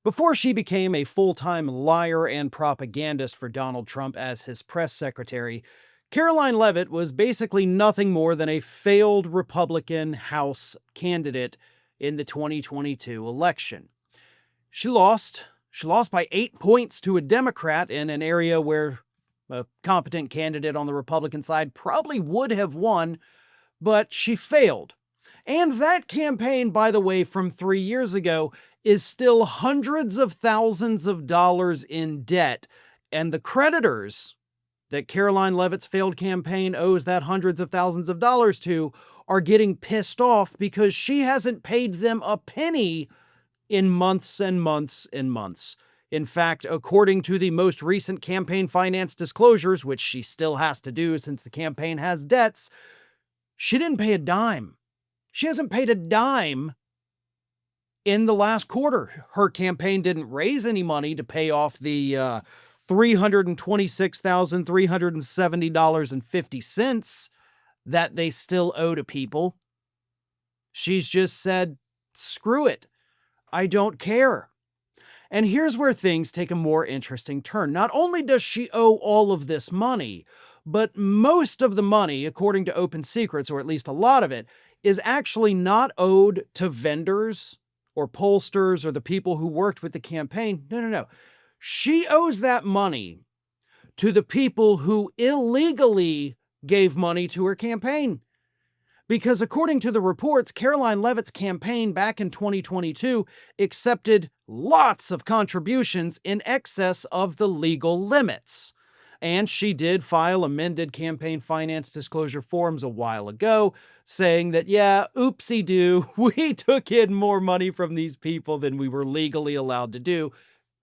Before she became a full-time liar and propagandist for Donald Trump as his press secretary, Karoline Leavitt was basically nothing more than a failed Republican House candidate in the 2022 election. She lost. She lost by 8 points to a Democrat in an area where a competent candidate on the Republican side probably would have won, but she failed. And that campaign, by the way, from 3 years ago, is still hundreds of thousands of dollars in debt. And the creditors that Karoline Leavitt's failed campaign owes that hundreds of thousands of dollars to are getting pissed off because she hasn't paid them a penny in months and months and months. In fact, according to the most recent campaign finance disclosures, which she still has to do since the campaign has debts, she didn't pay a dime. She hasn't paid a dime in the last quarter. Her campaign didn't raise any money to pay off the $326,370.50 that they still owe to people. She's just said, screw it. I don't care. And here's where things take a more interesting turn. Not only does she owe all of this money, but most of the money, according to Open Secrets, or at least a lot of it, is actually not owed to vendors or pollsters or the people who worked with the campaign. No. She owes that money to the people who illegally gave money to her campaign. Because according to the reports, Karoline Leavitt's campaign back in 2022 accepted lots of contributions in excess of the legal limits. And she did file amended campaign finance disclosure forms a while ago, saying that, yeah, oopsie-doo, we took in more money from these people than we were legally allowed to do.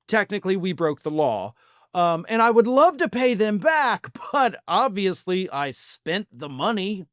Technically, we broke the law. And I would love to pay them back, but obviously I spent the money.